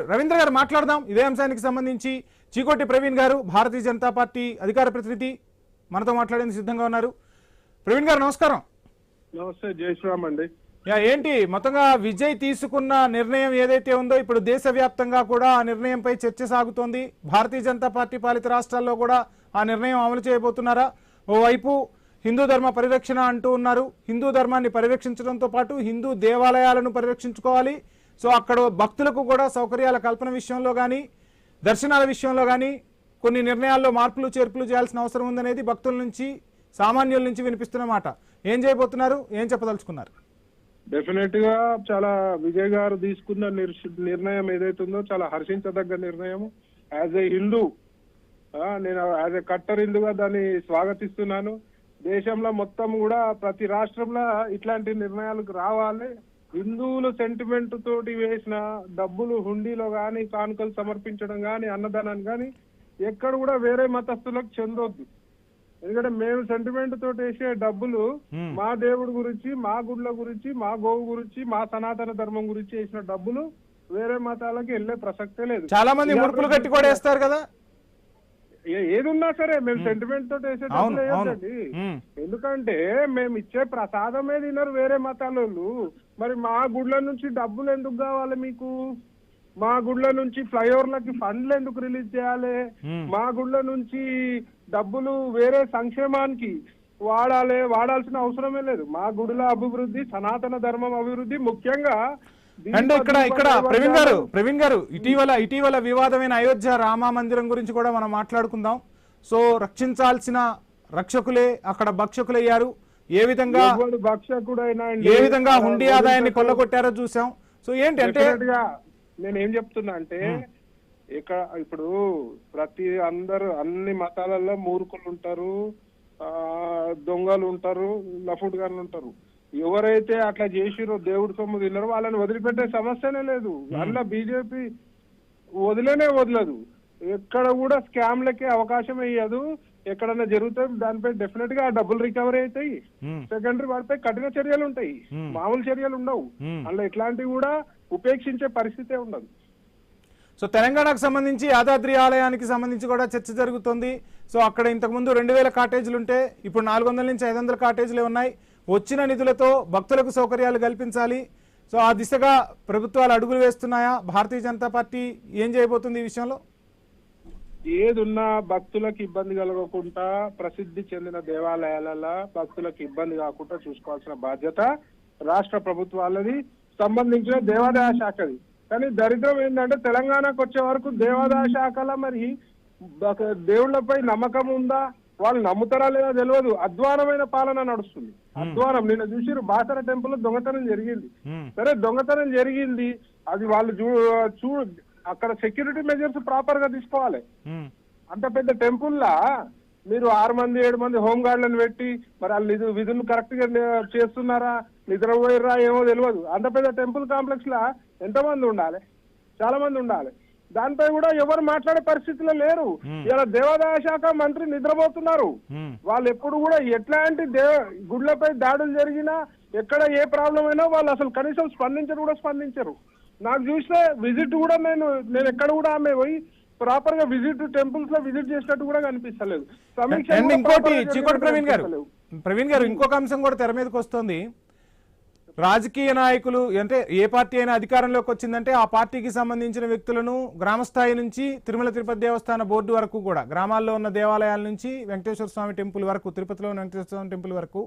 రవీంద్ర గారు మాట్లాడదాం ఇదే అంశానికి సంబంధించి. చీకోటి ప్రవీణ్ గారు భారతీయ జనతా పార్టీ అధికార ప్రతినిధి మనతో మాట్లాడేందుకు సిద్ధంగా ఉన్నారు. ప్రవీణ్ గారు నమస్కారం. నమస్తే, జై శ్రీరామ్ అండి. ఏంటి మొత్తంగా విజయ్ తీసుకున్న నిర్ణయం ఏదైతే ఉందో ఇప్పుడు దేశవ్యాప్తంగా కూడా ఆ నిర్ణయంపై చర్చ సాగుతోంది. భారతీయ జనతా పార్టీ పాలిత రాష్ట్రాల్లో కూడా ఆ నిర్ణయం అమలు చేయబోతున్నారా? ఓవైపు హిందూ ధర్మ పరిరక్షణ అంటూ ఉన్నారు. హిందూ ధర్మాన్ని పరిరక్షించడంతో పాటు హిందూ దేవాలయాలను పరిరక్షించుకోవాలి. సో అక్కడ భక్తులకు కూడా సౌకర్యాల కల్పన విషయంలో కానీ దర్శనాల విషయంలో కానీ కొన్ని నిర్ణయాల్లో మార్పులు చేర్పులు చేయాల్సిన అవసరం ఉందనేది భక్తుల నుంచి సామాన్యుల నుంచి వినిపిస్తున్న మాట. ఏం చేయబోతున్నారు, ఏం చెప్పదలుచుకున్నారు? డెఫినెట్ గా చాలా విజయ్ గారు తీసుకున్న నిర్ణయం ఏదైతే ఉందో చాలా హర్షించదగ్గ నిర్ణయం. యాజ్ ఏ హిందూ, నేను యాజ్ ఏ కట్టర్ హిందూగా దాన్ని స్వాగతిస్తున్నాను. దేశంలో మొత్తం కూడా ప్రతి రాష్ట్రంలో ఇట్లాంటి నిర్ణయాలకు రావాలి. హిందువుల సెంటిమెంట్ తోటి వేసిన డబ్బులు హుండీలో కానీ కానుకలు సమర్పించడం కానీ అన్నదానాన్ని కానీ ఎక్కడ కూడా వేరే మతస్థులకు చెందొద్దు. ఎందుకంటే మేము సెంటిమెంట్ తోటి వేసే డబ్బులు మా దేవుడి గురించి, మా గుడ్ల గురించి, మా గోవు గురించి, మా సనాతన ధర్మం గురించి వేసిన డబ్బులు వేరే మతాలకి వెళ్లే ప్రసక్తే లేదు. చాలా మంది ముడుపులు కట్టి కూడా వేస్తారు కదా. ఏది ఉన్నా సరే మేము సెంటిమెంట్ తోటి వేసే డబ్బులు వేయద్దండి. ఎందుకంటే మేము ఇచ్చే ప్రసాదమే తినరు వేరే మతాలోళ్ళు. మరి మా గుడ్ల నుంచి డబ్బులు ఎందుకు కావాలి మీకు? మా గుడ్ల నుంచి ఫ్లైఓవర్లకి ఫండ్లు ఎందుకు రిలీజ్ చేయాలి? మా గుడ్ల నుంచి డబ్బులు వేరే సంక్షేమానికి వాడాల్సిన అవసరమే లేదు. మా గుడిల అభివృద్ధి, సనాతన ధర్మం అభివృద్ధి ముఖ్యంగా. అండ్ ఇక్కడ ప్రవీణ్ గారు ఇటీవల వివాదమైన అయోధ్య రామ మందిరం గురించి కూడా మనం మాట్లాడుకుందాం. సో రక్షించాల్సిన రక్షకులే అక్కడ భక్షకులయ్యారు. ఏ విధంగా హుండీ ఆదాయాన్ని కొల్లగొట్టారో చూసాం. సో ఏంటి అంటే నేనేం చెప్తున్నా అంటే ఇప్పుడు అన్ని మతాలలో మూర్ఖులు ఉంటారు, దొంగలు ఉంటారు, లఫుడ్గాన్లు ఉంటారు. ఎవరైతే అట్లా చేసిరో దేవుడి సొమ్ము తిన్నారో వాళ్ళని వదిలిపెట్టే సమస్యనే లేదు. అందులో బీజేపీ వదలదు. ఎక్కడ కూడా స్కామ్లకే అవకాశం ఇయ్యదు. ఎక్కడన్నా జరుగుతాయి దానిపై డెఫినెట్ గా డబ్బులు రికవరీ అవుతాయి. సెకండరీ వాటిపై కఠిన చర్యలు ఉంటాయి, మామూలు చర్యలు ఉండవు. అందులో ఇట్లాంటివి కూడా ఉపేక్షించే పరిస్థితే ఉండదు. సో తెలంగాణకు సంబంధించి యాదాద్రి ఆలయానికి సంబంధించి కూడా చర్చ జరుగుతుంది. సో అక్కడ ఇంతకుముందు 2000 కాటేజీలు ఉంటే ఇప్పుడు 400 నుంచి 500 కాటేజీలు ఉన్నాయి. వచ్చిన నిధులతో భక్తులకు సౌకర్యాలు కల్పించాలి. సో ఆ దిశగా ప్రభుత్వాలు అడుగులు వేస్తున్నాయా? భారతీయ జనతా పార్టీ ఏం చేయబోతుంది ఈ విషయంలో? ఏదున్నా భక్తులకు ఇబ్బంది కలగకుండా, ప్రసిద్ధి చెందిన దేవాలయాలలో భక్తులకు ఇబ్బంది కాకుండా చూసుకోవాల్సిన బాధ్యత రాష్ట్ర ప్రభుత్వాలది, సంబంధించిన దేవాదాయ శాఖది. కానీ దరిద్రం ఏంటంటే తెలంగాణకు వచ్చే వరకు దేవాదాయ శాఖల మరి దేవుళ్లపై నమ్మకం ఉందా, వాళ్ళు నమ్ముతారా లేదా తెలియదు. అధ్వానమైన పాలన నడుస్తుంది. అధ్వానం. నిన్న చూసిరు బాసర టెంపుల్ లో దొంగతనం జరిగింది. సరే దొంగతనం జరిగింది, అది వాళ్ళు అక్కడ సెక్యూరిటీ మెజర్స్ ప్రాపర్ గా తీసుకోవాలి. అంత పెద్ద టెంపుల్ లా మీరు 6 మంది 7 మంది హోంగార్డులను పెట్టి మరి వాళ్ళు విధులు కరెక్ట్ గా చేస్తున్నారా, నిద్రపోయిరా ఏమో తెలియదు. అంత పెద్ద టెంపుల్ కాంప్లెక్స్ లా ఎంతమంది ఉండాలి? చాలా మంది ఉండాలి. దానిపై కూడా ఎవరు మాట్లాడే పరిస్థితిలో లేరు. ఇలా దేవాదాయ శాఖ మంత్రి నిద్రపోతున్నారు. వాళ్ళు ఎప్పుడు కూడా ఎట్లాంటి గుడ్లపై దాడులు జరిగినా, ఎక్కడ ఏ ప్రాబ్లం అయినా వాళ్ళు అసలు కనీసం స్పందించరు. నాకు చూస్తే విజిట్ కూడా నేను ఎక్కడ కూడా ఆమె పోయి ప్రాపర్ గా విజిట్ టెంపుల్స్ లో విజిట్ చేసినట్టు కూడా కనిపిస్తలేదు. ఇంకోటి చీకోటి ప్రవీణ్ గారు ఇంకొక అంశం కూడా తెర మీదకి వస్తుంది. రాజకీయ నాయకులు అంటే ఏ పార్టీ అయినా అధికారంలోకి వచ్చిందంటే ఆ పార్టీకి సంబంధించిన వ్యక్తులను గ్రామస్థాయి నుంచి తిరుమల తిరుపతి దేవస్థాన బోర్డు వరకు కూడా, గ్రామాల్లో ఉన్న దేవాలయాల నుంచి వెంకటేశ్వర స్వామి టెంపుల్ వరకు, తిరుపతిలో ఉన్న వెంకటేశ్వర స్వామి టెంపుల్ వరకు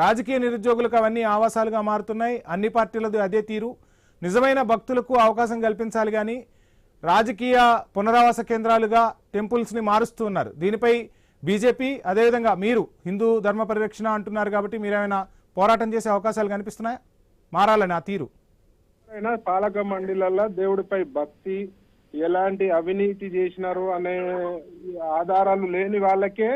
రాజకీయ నిరుద్యోగులకు అవన్నీ ఆవాసాలుగా మారుతున్నాయి. అన్ని పార్టీలది అదే తీరు. నిజమైన భక్తులకు అవకాశం కల్పించాలి కానీ రాజకీయ పునరావాస కేంద్రాలుగా టెంపుల్స్ని మారుస్తూ ఉన్నారు. దీనిపై బీజేపీ అదేవిధంగా మీరు హిందూ ధర్మ పరిరక్షణ అంటున్నారు కాబట్టి మీరేమైనా పోరాటం చేసే అవకాశాలు కనిపిస్తున్నాయా మారాలని ఆ తీరు? పాలక మండలిలో దేవుడిపై భక్తి, ఎలాంటి అవినీతి చేసినారు అనే ఆధారాలు లేని వాళ్ళకే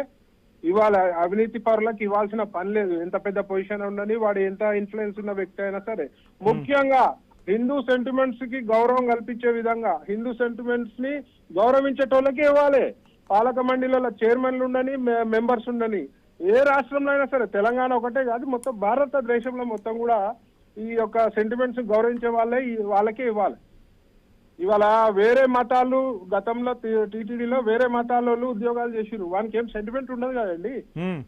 ఇవాళ అవినీతి పరులకు ఇవ్వాల్సిన పని లేదు. ఎంత పెద్ద పొజిషన్ ఉండని వాడు, ఎంత ఇన్ఫ్లుయెన్స్ ఉన్న వ్యక్తి అయినా సరే. ముఖ్యంగా హిందూ సెంటిమెంట్స్ కి గౌరవం కల్పించే విధంగా, హిందూ సెంటిమెంట్స్ ని గౌరవించేటోళ్ళకే ఇవ్వాలి. పాలక మండలిలో చైర్మన్లు ఉండని, మెంబర్స్ ఉండని. ఏ రాష్ట్రంలో అయినా సరే, తెలంగాణ ఒకటే కాదు మొత్తం భారతదేశంలో మొత్తం కూడా ఈ యొక్క సెంటిమెంట్స్ గౌరవించే వాళ్ళకే ఇవ్వాలి. ఇవాళ వేరే మతాలు గతంలో టీటీడీలో వేరే మతాల వాళ్ళు ఉద్యోగాలు చేసిరు, వానికి ఏం సెంటిమెంట్ ఉండదు కదండి. ఉమ్,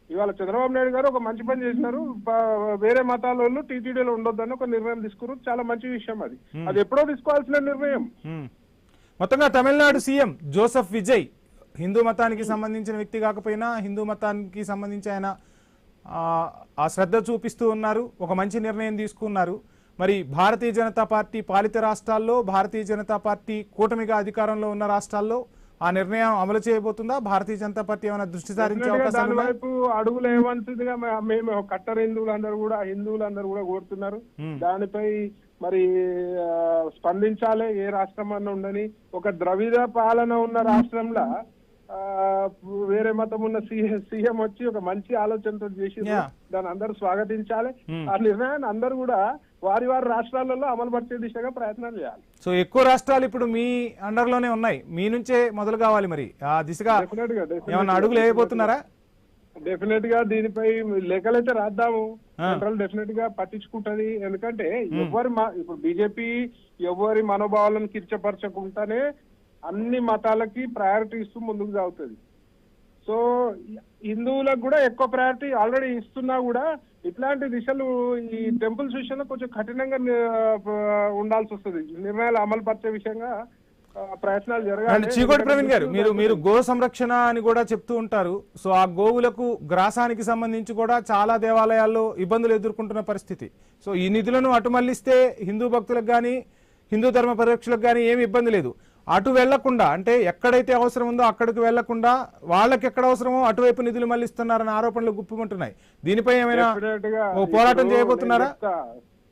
ఇవాళ చంద్రబాబు నాయుడు గారు ఒక మంచి పని చేసినారు, వేరే మతాల వాళ్ళు టీటీడీలో ఉండొద్దని ఒక నిర్ణయం తీసుకున్నారు, చాలా మంచి విషయం అది. అది ఎప్పుడో తీసుకోవాల్సిన నిర్ణయం. ఉమ్. మొత్తంగా తమిళనాడు సీఎం జోసెఫ్ విజయ్ హిందూ మతానికి సంబంధించిన వ్యక్తి కాకపోయినా హిందూ మతానికి సంబంధించి ఆయన ఆ శ్రద్ధ చూపిస్తూ ఉన్నారు, ఒక మంచి నిర్ణయం తీసుకున్నారు. మరి భారతీయ జనతా పార్టీ పాలిత రాష్ట్రాల్లో, భారతీయ జనతా పార్టీ కూటమిగా అధికారంలో ఉన్న రాష్ట్రాల్లో ఆ నిర్ణయం అమలు చేయబోతుందా? భారతీయ జనతా పార్టీ ఏమైనా దృష్టి సారించే అవకాశాలు దాని ఉన్నాయా? వైపు అడుగులు ఏమంటుందిగా మేము కట్టర్ హిందువులందరూ కూడా కోరుతున్నారు. దానిపై మరి స్పందించాలి, ఏ రాష్ట్రం అన్న ఉండని. ఒక ద్రవిడ పాలన ఉన్న రాష్ట్రంలో వేరే మతం ఉన్న సీఎం వచ్చి ఒక మంచి ఆలోచనతో చేసి దాన్ని అందరూ స్వాగతించాలి. ఆ నిర్ణయాన్ని అందరూ కూడా వారి రాష్ట్రాలలో అమలు పరిచే దిశగా ప్రయత్నాలు చేయాలి. సో ఎక్కువ రాష్ట్రాలు ఇప్పుడు మీ అండర్లోనే ఉన్నాయి, మీ నుంచే మొదలు కావాలి. మరి ఆ దిశగా ఏమన్నా అడుగులు వేయబోతున్నారా? డెఫినెట్ గా దీనిపై లెక్కలైతే రాద్దాము. సెంట్రల్ డెఫినెట్ గా పట్టించుకుంటది. ఎందుకంటే ఇప్పుడు బీజేపీ ఎవరి మనోభావాలను కిర్చపరచకుండానే అన్ని మతాలకి ప్రయారిటీ ఇస్తూ ముందుకు సాగుతుంది. సో హిందువులకు కూడా ఎక్కువ ప్రయారిటీ ఆల్రెడీ ఇస్తున్నా కూడా ఇట్లాంటి దిశలు ఈ టెంపుల్స్ విషయంలో కొంచెం కఠినంగా ఉండాల్సి వస్తుంది. నిర్ణయాలు అమలు పరిచే విషయంగా ప్రయత్నాలు జరగాలి. చీకోటి ప్రవీణ్ గారు, మీరు గో సంరక్షణ అని కూడా చెప్తూ ఉంటారు. సో ఆ గోవులకు గ్రాసానికి సంబంధించి కూడా చాలా దేవాలయాల్లో ఇబ్బందులు ఎదుర్కొంటున్న పరిస్థితి. సో ఈ నిధులను అటు మళ్లిస్తే హిందూ భక్తులకు కానీ హిందూ ధర్మ పరిరక్షకులకు కానీ ఏమి ఇబ్బంది లేదు. అటు వెళ్లకుండా, అంటే ఎక్కడైతే అవసరం ఉందో అక్కడికి వెళ్లకుండా వాళ్ళకి ఎక్కడ అవసరమో అటువైపు నిధులు మళ్లిస్తున్నారన్న ఆరోపణలు గుప్పుమంటున్నాయి. దీనిపై ఏమైనా పోరాటం చేయబోతున్నారా?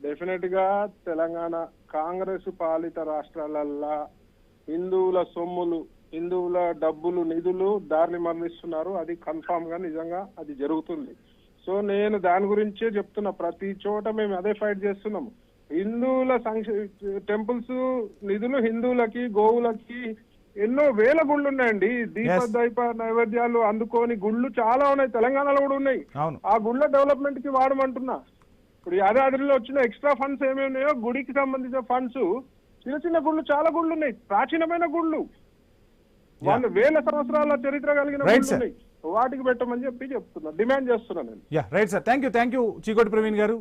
డెఫినెట్ గా తెలంగాణ కాంగ్రెస్ పాలిత రాష్ట్రాలల్లో హిందువుల సొమ్ములు, హిందువుల డబ్బులు, నిధులు దారిని మరణిస్తున్నారు. అది కన్ఫామ్ గా నిజంగా అది జరుగుతుంది. సో నేను దాని గురించే చెప్తున్నా. ప్రతి చోట మేము అదే ఫైట్ చేస్తున్నాము. హిందువుల టెంపుల్స్ నిధులు హిందువులకి, గోవులకి ఎన్నో వేల గుళ్ళు ఉన్నాయండి. దీప నైవేద్యాలు అందుకోని గుళ్ళు చాలా ఉన్నాయి, తెలంగాణలో కూడా ఉన్నాయి. ఆ గుళ్ళ డెవలప్మెంట్ కి వాడమంటున్నా. ఇప్పుడు యాదాద్రిలో వచ్చిన ఎక్స్ట్రా ఫండ్స్ ఏమేమి ఉన్నాయో గుడికి సంబంధించిన ఫండ్స్, చిన్న చిన్న గుళ్ళు చాలా గుళ్ళు ఉన్నాయి, ప్రాచీనమైన గుళ్ళు, వాళ్ళు వేల సంవత్సరాల చరిత్ర కలిగిన గుళ్ళు ఉన్నాయి, వాటికి పెట్టమని చెప్తున్నా, డిమాండ్ చేస్తున్నా నేను. Right sir, thank you Chikoti Praveen గారు.